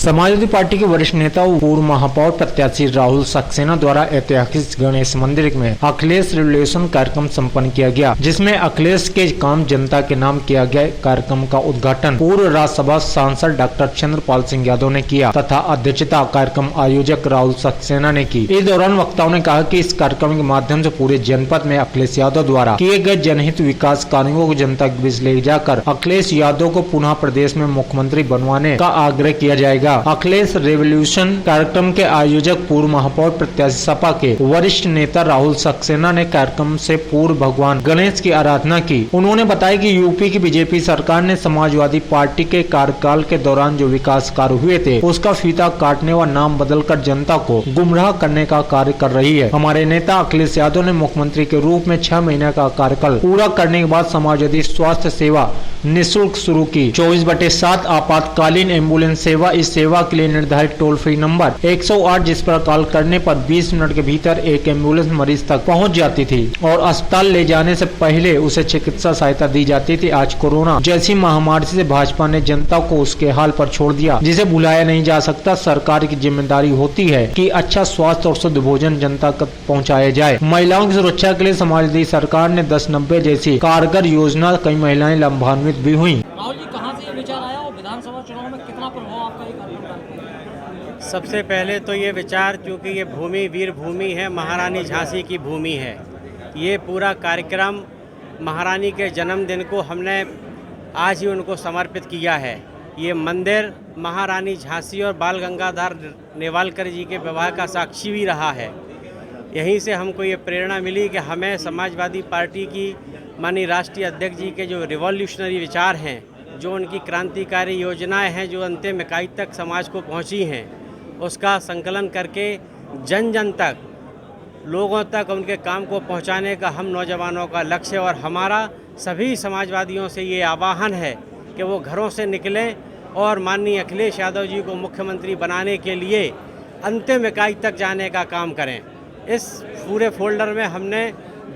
Samajwadi party के वरिष्ठ नेता और पूर्व महापौर प्रत्याशी राहुल सक्सेना द्वारा ऐतिहासिक गणेश मंदिर में अखिलेश रेवोल्यूशन कार्यक्रम संपन्न किया गया, जिसमें अखिलेश के काम जनता के नाम किया गया कार्यक्रम का उद्घाटन पूर्व राज्यसभा सांसद डॉक्टर चंद्रपाल सिंह यादव ने किया तथा अध्यक्षता कार्यक्रम आयोजक राहुल सक्सेना ने की। इस दौरान वक्ताओं ने कहा कि इस कार्यक्रम के माध्यम से पूरे जनपद में अखिलेश यादव द्वारा किए गए जनहित विकास कार्यों को जनता के बीच ले जाकर अखिलेश यादव को पुनः प्रदेश में मुख्यमंत्री बनवाने का आग्रह किया जाएगा। अखिलेश रेवोल्यूशन कार्यक्रम के आयोजक पूर्व महापौर प्रत्याशी सपा के वरिष्ठ नेता राहुल सक्सेना ने कार्यक्रम से पूर्व भगवान गणेश की आराधना की। उन्होंने बताया कि यूपी की बीजेपी सरकार ने समाजवादी पार्टी के कार्यकाल के दौरान जो विकास कार्य हुए थे उसका फीता काटने व नाम बदलकर जनता को गुमराह करने का कार्य कर रही है। हमारे नेता अखिलेश यादव ने मुख्यमंत्री के रूप में 6 महीने का कार्यकाल पूरा करने के बाद समाजवादी स्वास्थ्य सेवा निःशुल्क शुरू की। 24/7 आपातकालीन एम्बुलेंस सेवा, इस सेवा के लिए निर्धारित टोल फ्री नंबर 108 जिस पर कॉल करने पर 20 मिनट के भीतर एक एम्बुलेंस मरीज तक पहुंच जाती थी और अस्पताल ले जाने से पहले उसे चिकित्सा सहायता दी जाती थी। आज कोरोना जैसी महामारी से भाजपा ने जनता को उसके हाल पर छोड़ दिया, जिसे भुलाया नहीं जा सकता। सरकार की जिम्मेदारी होती है कि अच्छा स्वास्थ्य और शुद्ध भोजन जनता तक पहुँचाया जाए। महिलाओं की सुरक्षा के लिए समाजवादी सरकार ने 10-90 जैसी कारगर योजना, कई महिलाएं लाभान्वित भी हुई। राहुल जी, कहां से ये विचार आया और विधानसभा चुनाव में कितना प्रभाव आपका ये कार्यक्रम डालता है? सबसे पहले तो ये विचार, क्योंकि ये भूमि वीर भूमि है, महारानी झांसी की भूमि है, ये पूरा कार्यक्रम महारानी के जन्मदिन को हमने आज ही उनको समर्पित किया है। ये मंदिर महारानी झांसी और बाल गंगाधर नेवालकर जी के विवाह का साक्षी भी रहा है। यहीं से हमको ये प्रेरणा मिली कि हमें समाजवादी पार्टी की माननीय राष्ट्रीय अध्यक्ष जी के जो रिवॉल्यूशनरी विचार हैं, जो उनकी क्रांतिकारी योजनाएं हैं, जो अंतिम इकाई तक समाज को पहुंची हैं, उसका संकलन करके जन जन तक, लोगों तक उनके काम को पहुंचाने का हम नौजवानों का लक्ष्य। और हमारा सभी समाजवादियों से ये आह्वान है कि वो घरों से निकलें और माननीय अखिलेश यादव जी को मुख्यमंत्री बनाने के लिए अंतिम इकाई तक जाने का काम करें। इस पूरे फोल्डर में हमने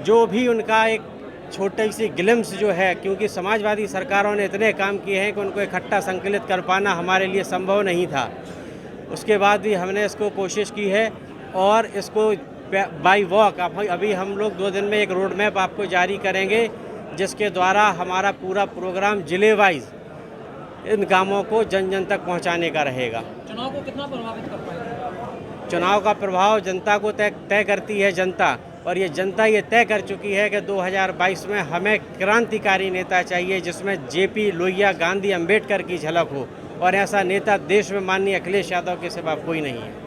जो भी उनका एक छोटी सी ग्लिम्स जो है, क्योंकि समाजवादी सरकारों ने इतने काम किए हैं कि उनको इकट्ठा संकलित कर पाना हमारे लिए संभव नहीं था। उसके बाद भी हमने इसको कोशिश की है और इसको बाई वॉक अभी हम लोग 2 दिन में एक रोड मैप आपको जारी करेंगे, जिसके द्वारा हमारा पूरा प्रोग्राम जिले वाइज इन कामों को जन जन तक पहुंचाने का रहेगा। चुनाव को कितना प्रभावित कर पाएगा? चुनाव का प्रभाव जनता को तय करती है जनता, और ये जनता ये तय कर चुकी है कि 2022 में हमें क्रांतिकारी नेता चाहिए, जिसमें जेपी, लोहिया, गांधी, अंबेडकर की झलक हो, और ऐसा नेता देश में माननीय अखिलेश यादव के सिवा कोई नहीं है।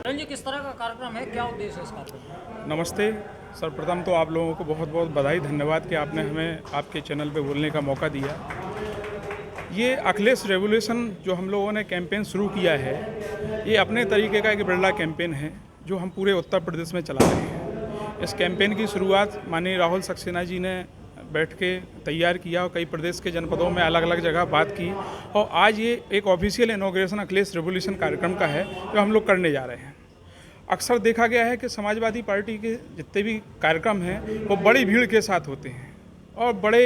जी, किस तरह का कार्यक्रम है, क्या उद्देश्य है इस कार्यक्रम? नमस्ते। सर्वप्रथम तो आप लोगों को बहुत बहुत बधाई, धन्यवाद कि आपने हमें आपके चैनल पे बोलने का मौका दिया। ये अखिलेश रेवोल्यूशन जो हम लोगों ने कैंपेन शुरू किया है, ये अपने तरीके का एक बड़ा कैंपेन है जो हम पूरे उत्तर प्रदेश में चला रहे हैं। इस कैंपेन की शुरुआत माननीय राहुल सक्सेना जी ने बैठ के तैयार किया और कई प्रदेश के जनपदों में अलग अलग जगह बात की, और आज ये एक ऑफिशियल इनॉग्रेशन अखिलेश रेवोल्यूशन कार्यक्रम का है जो हम लोग करने जा रहे हैं। अक्सर देखा गया है कि समाजवादी पार्टी के जितने भी कार्यक्रम हैं वो बड़ी भीड़ के साथ होते हैं और बड़े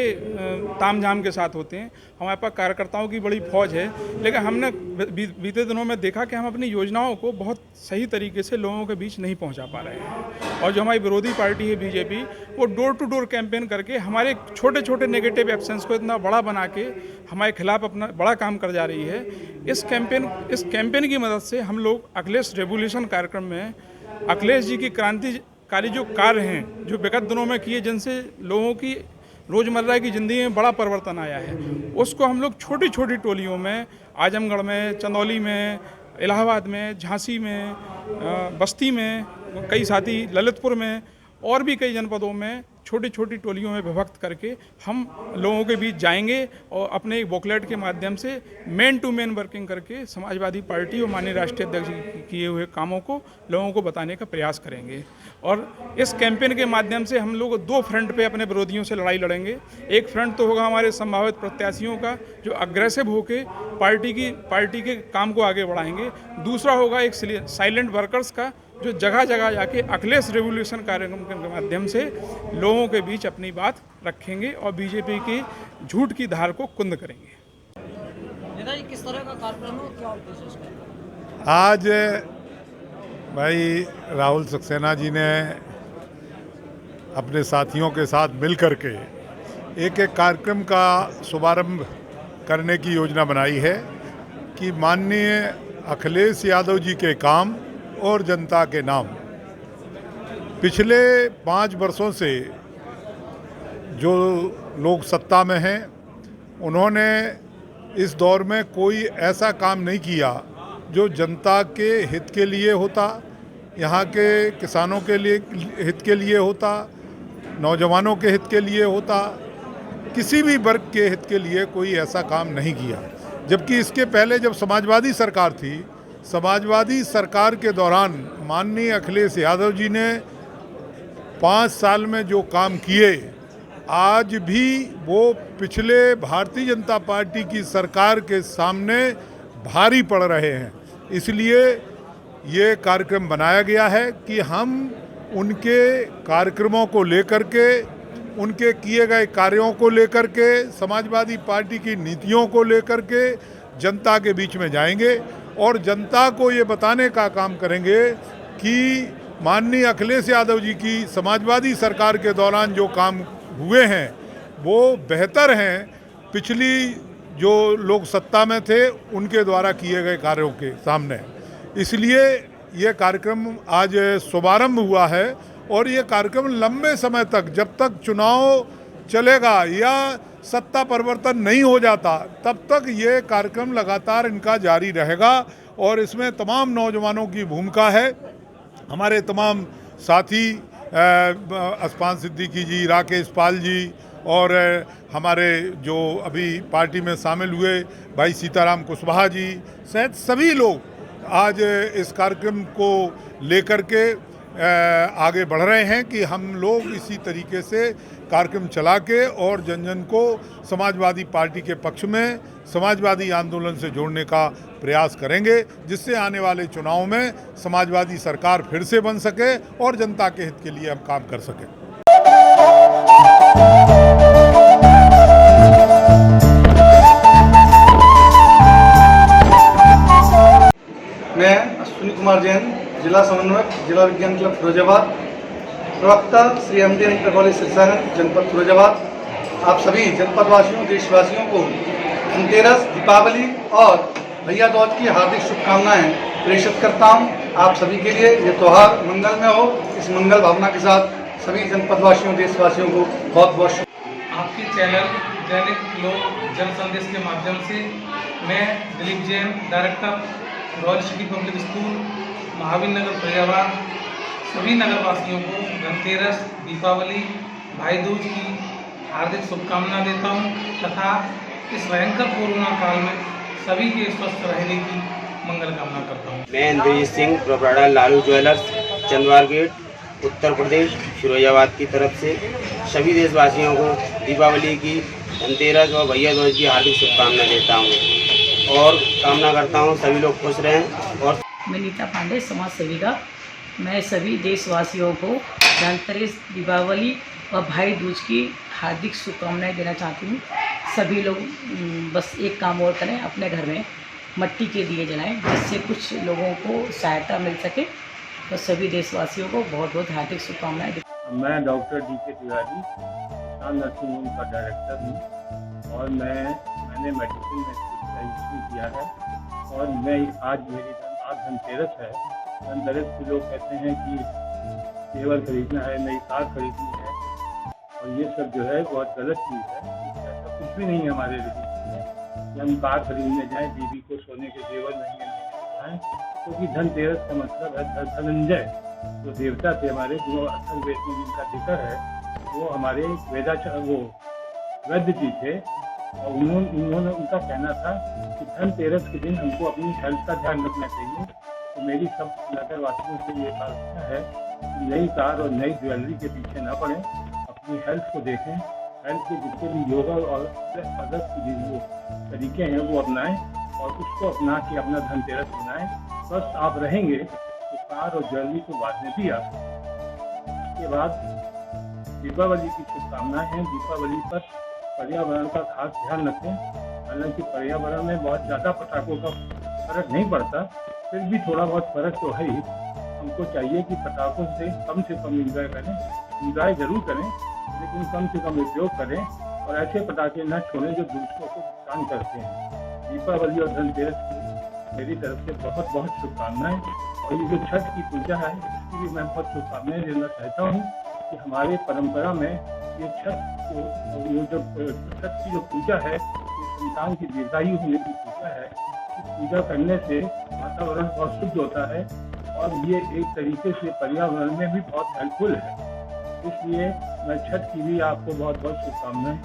तामझाम के साथ होते हैं। हमारे पास कार्यकर्ताओं की बड़ी फौज है, लेकिन हमने बीते दिनों में देखा कि हम अपनी योजनाओं को बहुत सही तरीके से लोगों के बीच नहीं पहुंचा पा रहे हैं। और जो हमारी विरोधी पार्टी है बीजेपी, वो डोर टू डोर कैंपेन करके हमारे छोटे छोटे नेगेटिव एक्शंस को इतना बड़ा बना के हमारे खिलाफ अपना बड़ा काम कर जा रही है। इस कैंपेन की मदद से हम लोग अखिलेश रेवोल्यूशन कार्यक्रम में अखिलेश जी की क्रांतिकारी जो कार्य हैं, जो विगत दिनों में किए, जिनसे लोगों की रोज़मर्रा की ज़िंदगी में बड़ा परिवर्तन आया है, उसको हम लोग छोटी छोटी टोलियों में, आजमगढ़ में, चंदौली में, इलाहाबाद में, झांसी में, बस्ती में, कई साथी ललितपुर में और भी कई जनपदों में छोटी छोटी टोलियों में विभक्त करके हम लोगों के बीच जाएंगे और अपने एक बुकलेट के माध्यम से मैन टू मैन वर्किंग करके समाजवादी पार्टी और माननीय राष्ट्रीय अध्यक्ष के किए हुए कामों को लोगों को बताने का प्रयास करेंगे। और इस कैंपेन के माध्यम से हम लोग 2 फ्रंट पे अपने विरोधियों से लड़ाई लड़ेंगे। एक फ्रंट तो होगा हमारे संभावित प्रत्याशियों का जो अग्रेसिव होकर पार्टी के काम को आगे बढ़ाएंगे। दूसरा होगा एक साइलेंट वर्कर्स का जो जगह जगह जाके अखिलेश रेवोल्यूशन कार्यक्रम के माध्यम से लोगों के बीच अपनी बात रखेंगे और बीजेपी की झूठ की धार को कुंद करेंगे। नेताजी, किस तरह का कार्यक्रम है, क्या उद्देश्य है इसका? आज भाई राहुल सक्सेना जी ने अपने साथियों के साथ मिल कर के एक कार्यक्रम का शुभारंभ करने की योजना बनाई है कि माननीय अखिलेश यादव जी के काम और जनता के नाम। पिछले 5 वर्षों से जो लोग सत्ता में हैं उन्होंने इस दौर में कोई ऐसा काम नहीं किया जो जनता के हित के लिए होता, यहाँ के किसानों के लिए हित के लिए होता, नौजवानों के हित के लिए होता, किसी भी वर्ग के हित के लिए कोई ऐसा काम नहीं किया। जबकि इसके पहले जब समाजवादी सरकार थी, समाजवादी सरकार के दौरान माननीय अखिलेश यादव जी ने 5 साल में जो काम किए आज भी वो पिछले भारतीय जनता पार्टी की सरकार के सामने भारी पड़ रहे हैं। इसलिए ये कार्यक्रम बनाया गया है कि हम उनके कार्यक्रमों को लेकर के, उनके किए गए कार्यों को लेकर के, समाजवादी पार्टी की नीतियों को लेकर के जनता के बीच में जाएंगे और जनता को ये बताने का काम करेंगे कि माननीय अखिलेश यादव जी की समाजवादी सरकार के दौरान जो काम हुए हैं वो बेहतर हैं पिछली जो लोग सत्ता में थे उनके द्वारा किए गए कार्यों के सामने। इसलिए ये कार्यक्रम आज शुभारंभ हुआ है और ये कार्यक्रम लंबे समय तक, जब तक चुनाव चलेगा या सत्ता परिवर्तन नहीं हो जाता, तब तक ये कार्यक्रम लगातार इनका जारी रहेगा और इसमें तमाम नौजवानों की भूमिका है। हमारे तमाम साथी असफान सिद्दीकी जी, राकेश पाल जी और हमारे जो अभी पार्टी में शामिल हुए भाई सीताराम कुशवाहा जी सहित सभी लोग आज इस कार्यक्रम को लेकर के आगे बढ़ रहे हैं कि हम लोग इसी तरीके से कार्यक्रम चला के और जन जन को समाजवादी पार्टी के पक्ष में समाजवादी आंदोलन से जोड़ने का प्रयास करेंगे, जिससे आने वाले चुनाव में समाजवादी सरकार फिर से बन सके और जनता के हित के लिए हम काम कर सकें। मैं अश्विनी कुमार जैन, जिला समन्वयक, जिला विज्ञान क्लब फिरोजाबाद, प्रवक्ता Shri MD inter college Sirsaganj, जनपद फिरोजाबाद। आप सभी जनपदवासियों, देशवासियों को धनतेरस, दीपावली और भैया दूज की हार्दिक शुभकामनाएं प्रेषित करता हूं। आप सभी के लिए ये त्यौहार मंगलमय हो। इस मंगल भावना के साथ सभी जनपदवासियों, देशवासियों को बहुत बहुत आपके चैनल दैनिक लोक जन संदेश के माध्यम से मैं Dilip Jain, director Royal City Public School, Mahavir Nagar, Faridabad, सभी नगरवासियों को धनतेरस, दीपावली, भाई दूज की हार्दिक शुभकामना देता हूं तथा इस भयंकर कोरोना काल में सभी के स्वस्थ रहने की मंगल कामना करता हूं। मैं Indrajit Singh, proprietor Lalu Jewellers, Chandwar Gate, Uttar Pradesh, Firozabad की तरफ से सभी देशवासियों को दीपावली की, धनतेरस और भैया दूज की हार्दिक शुभकामना देता हूं और कामना करता हूं सभी लोग खुश रहें। और मैं नीता पांडे, समाज सेविका। मैं सभी देशवासियों को धनतेरस, दीपावली और भाई दूज की हार्दिक शुभकामनाएं देना चाहती हूँ। सभी लोग बस एक काम और करें, अपने घर में मट्टी के दिए जलाएं, जिससे कुछ लोगों को सहायता मिल सके। तो सभी देशवासियों को बहुत बहुत हार्दिक शुभकामनाएं। मैं doctor DK. Tiwari, nursing home का डायरेक्टर हूँ और मैंने मेडिसिन में स्पेशलाइजेशन किया है और मैं आज धनतेरस है। धनतेरस को लोग कहते हैं कि केवल खरीदना है, नई कार खरीदनी है और ये सब जो है बहुत गलत चीज़ है। ऐसा कुछ भी नहीं है हमारे रिलीजन में कि हम कार खरीदने जाएँ, बीवी को सोने के जेवर नहीं जाएँ, क्योंकि धनतेरस का मतलब है धनंजय, जो देवता थे हमारे, जो अथर्ववेद में जिनका जिक्र है, वो हमारे वो वैद्य जी थे और उन्होंने उनका कहना था कि धनतेरस के दिन हमको अपनी हेल्थ का ध्यान रखना चाहिए। तो मेरी सब नगरवासियों से ये प्रार्थना है कि नई कार और नई ज्वेलरी के पीछे न पड़ें, अपनी हेल्थ को देखें, हेल्थ के जितने भी योगा और अदर की जो तरीके हैं वो अपनाएं और उसको अपना के अपना धनतेरस मनाएं। स्वस्थ आप रहेंगे तो कार और ज्वेलरी को बाद में भी आ सकते। इसके बाद दीपावली की शुभकामनाएं हैं। दीपावली पर पर्यावरण का खास ध्यान रखें। हालांकि पर्यावरण में बहुत ज़्यादा पटाखों का फर्क नहीं पड़ता, फिर भी थोड़ा बहुत फर्क तो है ही। हमको चाहिए कि पटाखों से कम इंजॉय करें। इंजॉय जरूर करें लेकिन कम से कम उपयोग करें और ऐसे पटाखे न छोड़ें जो दूसरों को नुकसान करते हैं। दीपावली और धनतेरस की मेरी तरफ से बहुत बहुत शुभकामनाएं। और ये जो छठ की पूजा है इसकी भी मैं बहुत शुभकामनाएं देना चाहता हूँ कि हमारे परंपरा में ये छठ की जो पूजा है ये संतान की दीर्घायु होने की पूजा है। इस पूजा करने से वातावरण बहुत शुद्ध होता है और ये एक तरीके से पर्यावरण में भी बहुत हेल्पफुल है। इसलिए मैं छठ की भी आपको बहुत बहुत शुभकामनाएं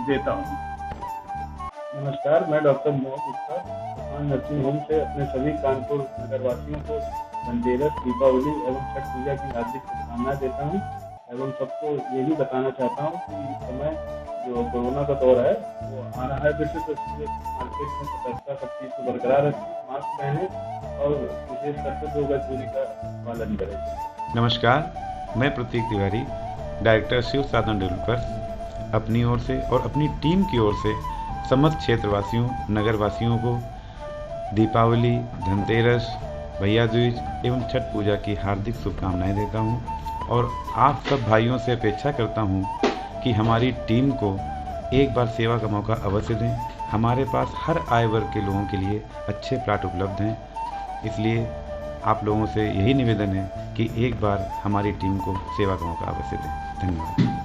देता हूँ। नमस्कार, मैं डॉक्टर मोहन गुप्ता प्रधान नर्सिंग होम से अपने सभी कानपुर नगरवासियों को धनतेरस, दीपावली एवं छठ पूजा की हार्दिक शुभकामनाएं देता हूँ एवं सबको ये भी बताना चाहता हूँ कि इस समय जो कोरोना का दौर है वो आ रहा है फिर से, तो इसलिए मार्केट में सतर्कता सब चीज़ को बरकरार रखें, मास्क पहने और विशेष करके 2 गज दूरी का पालन करें। नमस्कार, मैं प्रतीक तिवारी, डायरेक्टर शिव साधन डेवलपर्स, अपनी ओर से और अपनी टीम की ओर से समस्त क्षेत्रवासियों, नगरवासियों को दीपावली, धनतेरस, भैया दूज एवं छठ पूजा की हार्दिक शुभकामनाएं देता हूं और आप सब भाइयों से अपेक्षा करता हूं कि हमारी टीम को एक बार सेवा का मौका अवश्य दें। हमारे पास हर आय वर्ग के लोगों के लिए अच्छे प्लाट उपलब्ध हैं, इसलिए आप लोगों से यही निवेदन है कि एक बार हमारी टीम को सेवा का मौका अवश्य दें। धन्यवाद।